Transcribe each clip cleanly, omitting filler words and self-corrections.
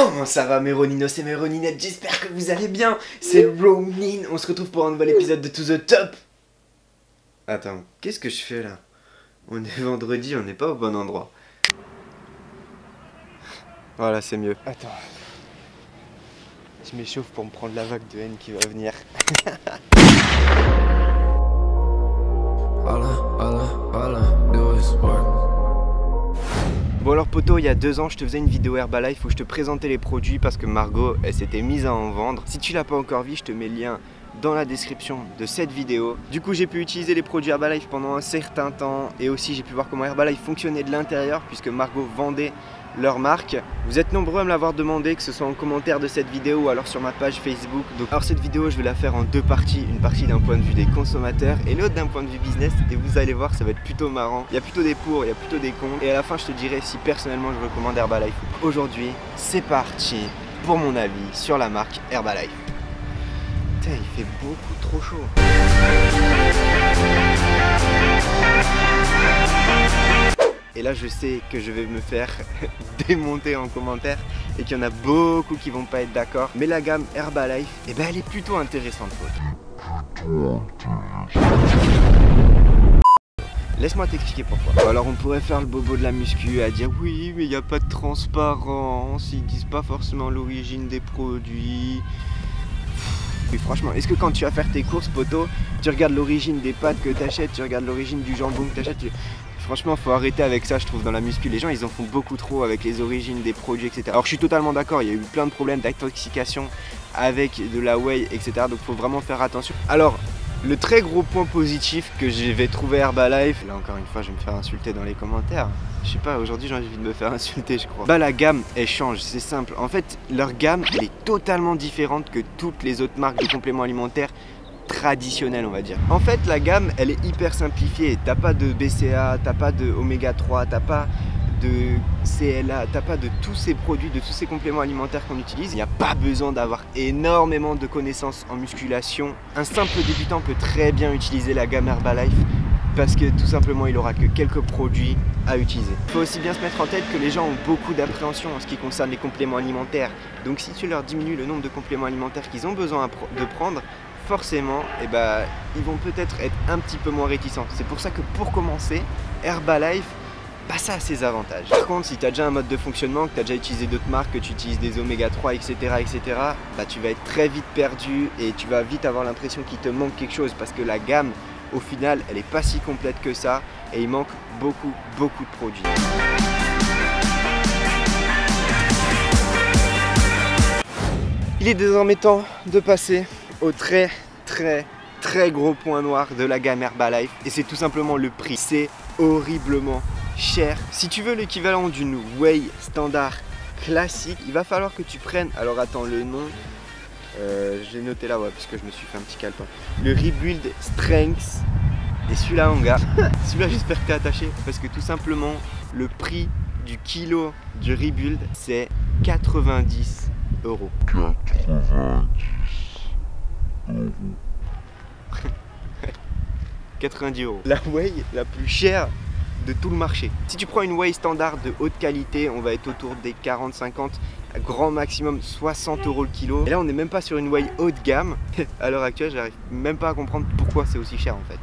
Comment ça va mes Roninos et mes Roninettes? J'espère que vous allez bien. C'est Ronin, on se retrouve pour un nouvel épisode de To The Top. Attends, qu'est-ce que je fais là? On est vendredi, on n'est pas au bon endroit. Voilà, c'est mieux. Attends. Je m'échauffe pour me prendre la vague de haine qui va venir. Bon alors poto, il y a 2 ans je te faisais une vidéo Herbalife où je te présentais les produits parce que Margot elle s'était mise à en vendre. Si tu l'as pas encore vu, je te mets le lien dans la description de cette vidéo. Du coup j'ai pu utiliser les produits Herbalife pendant un certain temps et aussi j'ai pu voir comment Herbalife fonctionnait de l'intérieur puisque Margot vendait leur marque. Vous êtes nombreux à me l'avoir demandé, que ce soit en commentaire de cette vidéo ou alors sur ma page Facebook. Donc alors cette vidéo je vais la faire en 2 parties, une partie d'un point de vue des consommateurs et l'autre d'un point de vue business, et vous allez voir ça va être plutôt marrant. Il y a plutôt des pour, il y a plutôt des contre, et à la fin je te dirai si personnellement je recommande Herbalife. Aujourd'hui c'est parti pour mon avis sur la marque Herbalife. Putain, il fait beaucoup trop chaud. Et là je sais que je vais me faire démonter en commentaire et qu'il y en a beaucoup qui vont pas être d'accord. Mais la gamme Herbalife, eh ben elle est plutôt intéressante. Laisse-moi t'expliquer pourquoi. Alors on pourrait faire le bobo de la muscu à dire oui mais il n'y a pas de transparence, ils disent pas forcément l'origine des produits. Oui, franchement, est-ce que quand tu vas faire tes courses poto, tu regardes l'origine des pâtes que tu achètes, tu regardes l'origine du jambon que tu achètes, Franchement, faut arrêter avec ça, je trouve, dans la muscu. Les gens, ils en font beaucoup trop avec les origines des produits, etc. Alors, je suis totalement d'accord, il y a eu plein de problèmes d'intoxication avec de la whey, etc. Donc, faut vraiment faire attention. Alors, le très gros point positif que je vais trouver Herbalife, là encore une fois, je vais me faire insulter dans les commentaires. Je sais pas, aujourd'hui, j'ai envie de me faire insulter, je crois. Bah, la gamme, elle change, c'est simple. En fait, leur gamme, elle est totalement différente que toutes les autres marques de compléments alimentaires traditionnel, on va dire. En fait la gamme elle est hyper simplifiée, t'as pas de BCA, t'as pas de oméga 3, t'as pas de CLA, t'as pas de tous ces produits, de tous ces compléments alimentaires qu'on utilise. Il n'y a pas besoin d'avoir énormément de connaissances en musculation. Un simple débutant peut très bien utiliser la gamme Herbalife parce que tout simplement il aura que quelques produits à utiliser. Il faut aussi bien se mettre en tête que les gens ont beaucoup d'appréhension en ce qui concerne les compléments alimentaires. Donc si tu leur diminues le nombre de compléments alimentaires qu'ils ont besoin de prendre, forcément, eh ben, ils vont peut-être être un petit peu moins réticents. C'est pour ça que pour commencer, Herbalife, bah, ça a ses avantages. Par contre, si tu as déjà un mode de fonctionnement, que tu as déjà utilisé d'autres marques, que tu utilises des oméga 3, etc., bah, tu vas être très vite perdu et tu vas vite avoir l'impression qu'il te manque quelque chose parce que la gamme, au final, elle n'est pas si complète que ça et il manque beaucoup de produits. Il est désormais temps de passer au très gros point noir de la gamme Herbalife et c'est tout simplement le prix. C'est horriblement cher. Si tu veux l'équivalent d'une whey standard classique, il va falloir que tu prennes, alors attends le nom, j'ai noté là, ouais, parce que je me suis fait un petit calepin, le Rebuild Strength. Et celui-là mon gars, celui-là j'espère que t'es attaché parce que tout simplement le prix du kilo du Rebuild c'est 90 €. 90 €. La whey la plus chère de tout le marché. Si tu prends une whey standard de haute qualité, on va être autour des 40-50, grand maximum 60 € le kilo. Et là on n'est même pas sur une whey haut de gamme. À l'heure actuelle, j'arrive même pas à comprendre pourquoi c'est aussi cher en fait.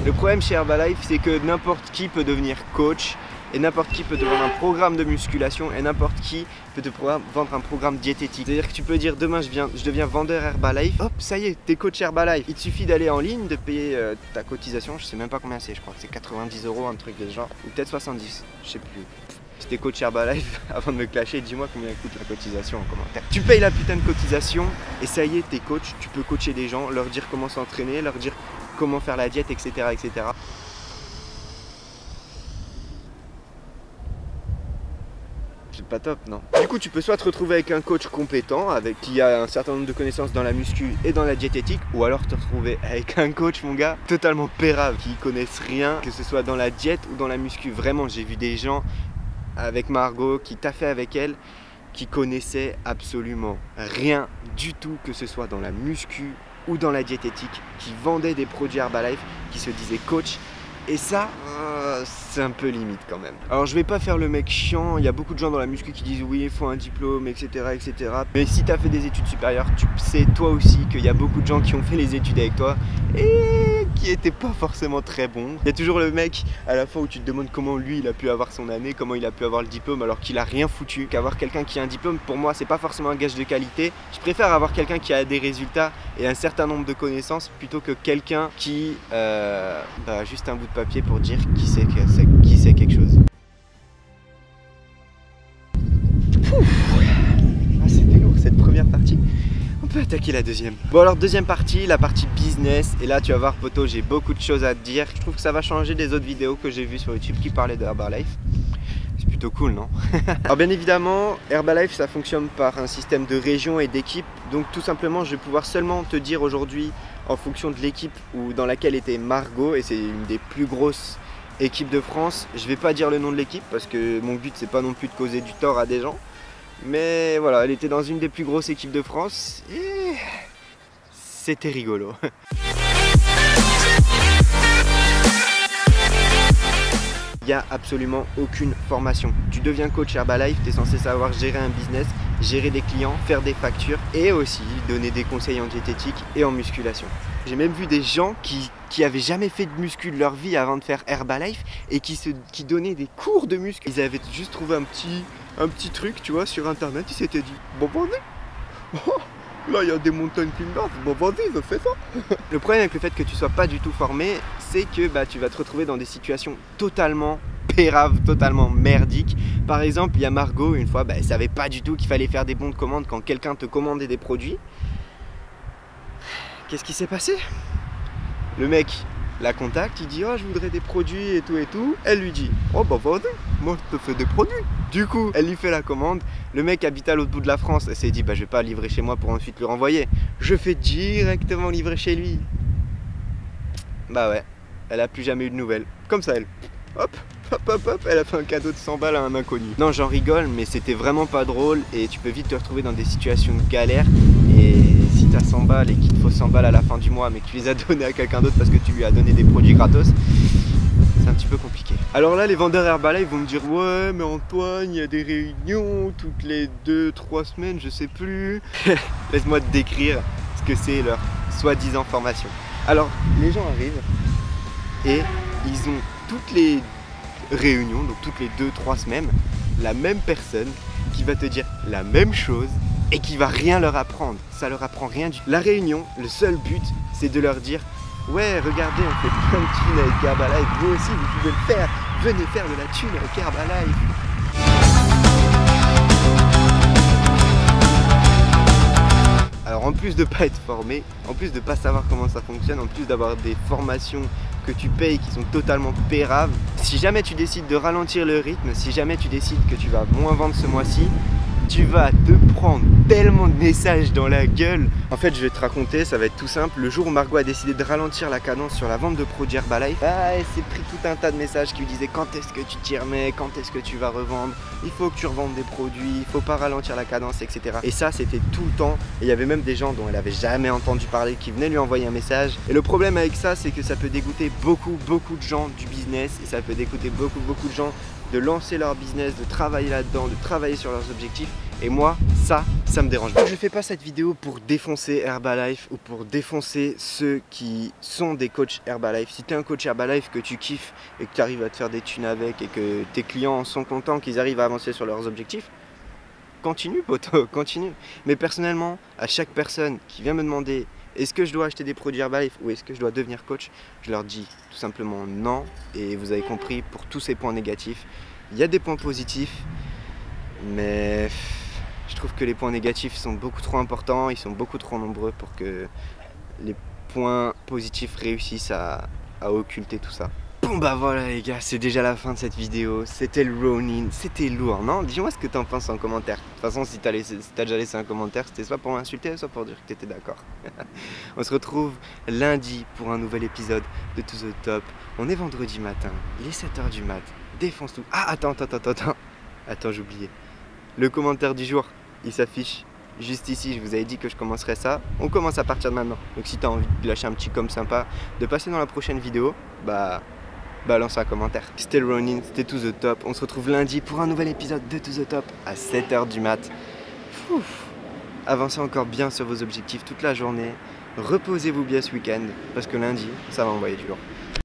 Le problème chez Herbalife, c'est que n'importe qui peut devenir coach et n'importe qui peut te vendre un programme de musculation et n'importe qui peut te vendre un programme diététique. C'est-à-dire que tu peux dire demain je deviens vendeur Herbalife, hop ça y est, t'es coach Herbalife. Il te suffit d'aller en ligne, de payer ta cotisation, je sais même pas combien c'est, je crois que c'est 90 €, un truc de ce genre, ou peut-être 70, je sais plus. Si t'es coach Herbalife, avant de me clasher, dis-moi combien coûte la cotisation en commentaire. Tu payes la putain de cotisation et ça y est, t'es coach, tu peux coacher des gens, leur dire comment s'entraîner, leur dire comment faire la diète, etc. etc. C'est pas top, non? Du coup, tu peux soit te retrouver avec un coach compétent, qui a un certain nombre de connaissances dans la muscu et dans la diététique, ou alors te retrouver avec un coach, mon gars, totalement pérave, qui connaissent rien, que ce soit dans la diète ou dans la muscu. Vraiment, j'ai vu des gens avec Margot qui taffaient avec elle, qui connaissaient absolument rien du tout, que ce soit dans la muscu ou dans la diététique, qui vendaient des produits Herbalife, qui se disaient coach Et ça, c'est un peu limite quand même. Alors je vais pas faire le mec chiant, il y a beaucoup de gens dans la muscu qui disent oui il faut un diplôme etc etc. Mais si tu as fait des études supérieures, tu sais toi aussi qu'il y a beaucoup de gens qui ont fait les études avec toi et qui étaient pas forcément très bons. Il y a toujours le mec à la fois où tu te demandes comment lui il a pu avoir son année, comment il a pu avoir le diplôme alors qu'il a rien foutu. Qu'avoir quelqu'un qui a un diplôme pour moi c'est pas forcément un gage de qualité. Je préfère avoir quelqu'un qui a des résultats et un certain nombre de connaissances plutôt que quelqu'un qui juste un bout de papier pour dire qui sait quelque chose. Ah, c'était lourd cette première partie. On peut attaquer la deuxième. Bon alors deuxième partie, la partie business. Et là tu vas voir poto, j'ai beaucoup de choses à te dire. Je trouve que ça va changer des autres vidéos que j'ai vues sur YouTube qui parlaient de Herbalife. C'est plutôt cool, non? Alors bien évidemment, Herbalife ça fonctionne par un système de région et d'équipe. Donc tout simplement je vais pouvoir seulement te dire aujourd'hui en fonction de l'équipe dans laquelle était Margot, et c'est une des plus grosses équipes de France. Je vais pas dire le nom de l'équipe parce que mon but c'est pas non plus de causer du tort à des gens. Mais voilà, elle était dans une des plus grosses équipes de France et c'était rigolo. Il n'y a absolument aucune formation. Tu deviens coach Herbalife, tu es censé savoir gérer un business, gérer des clients, faire des factures et aussi donner des conseils en diététique et en musculation. J'ai même vu des gens qui avaient jamais fait de muscu de leur vie avant de faire Herbalife et qui donnaient des cours de muscu. Ils avaient juste trouvé un petit truc, tu vois, sur internet, ils s'étaient dit bon vas-y, là il y a des mountain climbers, bon vas-y, je fais ça. Le problème avec le fait que tu sois pas du tout formé, c'est que tu vas te retrouver dans des situations totalement péraves, totalement merdiques. Par exemple, il y a Margot, une fois, elle savait pas du tout qu'il fallait faire des bons de commande quand quelqu'un te commandait des produits. Qu'est-ce qui s'est passé? Le mec la contacte, il dit oh je voudrais des produits et tout. Elle lui dit oh bah vas-y, moi je te fais des produits. Du coup elle lui fait la commande. Le mec habite à l'autre bout de la France. Elle s'est dit bah je vais pas livrer chez moi pour ensuite le renvoyer. Je fais directement livrer chez lui. Bah ouais, elle a plus jamais eu de nouvelles. Comme ça elle, hop, elle a fait un cadeau de 100 balles à un inconnu. Non j'en rigole mais c'était vraiment pas drôle et tu peux vite te retrouver dans des situations de galère. Et si tu as 100 balles et qu'il te faut 100 balles à la fin du mois mais que tu les as données à quelqu'un d'autre parce que tu lui as donné des produits gratos, c'est un petit peu compliqué. Alors là les vendeurs Herbalife vont me dire ouais mais Antoine il y a des réunions toutes les 2-3 semaines je sais plus. Laisse-moi te décrire ce que c'est leur soi-disant formation. Alors les gens arrivent et ils ont toutes les réunions, donc toutes les 2-3 semaines, la même personne qui va te dire la même chose et qui va rien leur apprendre. Ça leur apprend rien du tout. La réunion, le seul but, c'est de leur dire ouais, regardez, on fait plein de thunes avec Herbalife, vous aussi, vous pouvez le faire. Venez faire de la thune avec Herbalife. Alors en plus de pas être formé, en plus de pas savoir comment ça fonctionne, en plus d'avoir des formations que tu payes qui sont totalement péraves, si jamais tu décides de ralentir le rythme, si jamais tu décides que tu vas moins vendre ce mois-ci, tu vas te prendre tellement de messages dans la gueule. En fait, je vais te raconter, ça va être tout simple. Le jour où Margot a décidé de ralentir la cadence sur la vente de produits Herbalife, elle s'est pris tout un tas de messages qui lui disaient quand est-ce que tu t'y remets, quand est-ce que tu vas revendre, il faut que tu revendes des produits, il faut pas ralentir la cadence, etc. Et ça, c'était tout le temps. Et il y avait même des gens dont elle avait jamais entendu parler qui venaient lui envoyer un message. Et le problème avec ça, c'est que ça peut dégoûter beaucoup de gens du business et ça peut dégoûter beaucoup de gens de lancer leur business, de travailler là-dedans, de travailler sur leurs objectifs. Et moi, ça me dérange. Donc je fais pas cette vidéo pour défoncer Herbalife ou pour défoncer ceux qui sont des coachs Herbalife. Si tu es un coach Herbalife que tu kiffes et que tu arrives à te faire des thunes avec et que tes clients sont contents qu'ils arrivent à avancer sur leurs objectifs, continue poto, continue. Mais personnellement, à chaque personne qui vient me demander est-ce que je dois acheter des produits Herbalife ou est-ce que je dois devenir coach, je leur dis tout simplement non. Et vous avez compris, pour tous ces points négatifs, il y a des points positifs, mais je trouve que les points négatifs sont beaucoup trop importants, ils sont beaucoup trop nombreux pour que les points positifs réussissent à occulter tout ça. Bon bah voilà les gars, c'est déjà la fin de cette vidéo, c'était le Ronin, c'était lourd, non? Dis-moi ce que t'en penses en commentaire. De toute façon, si t'as déjà laissé un commentaire, c'était soit pour m'insulter, soit pour dire que t'étais d'accord. On se retrouve lundi pour un nouvel épisode de To The Top. On est vendredi matin, il est 7h du mat, défonce tout. Ah attends, j'ai oublié. Le commentaire du jour, il s'affiche juste ici, je vous avais dit que je commencerais ça. On commence à partir de maintenant. Donc si t'as envie de lâcher un petit com sympa, de passer dans la prochaine vidéo, bah balance un commentaire. C'était le Ronin, c'était To The Top. On se retrouve lundi pour un nouvel épisode de To The Top à 7h du mat. Avancez encore bien sur vos objectifs toute la journée. Reposez-vous bien ce week-end parce que lundi, ça va envoyer du lourd.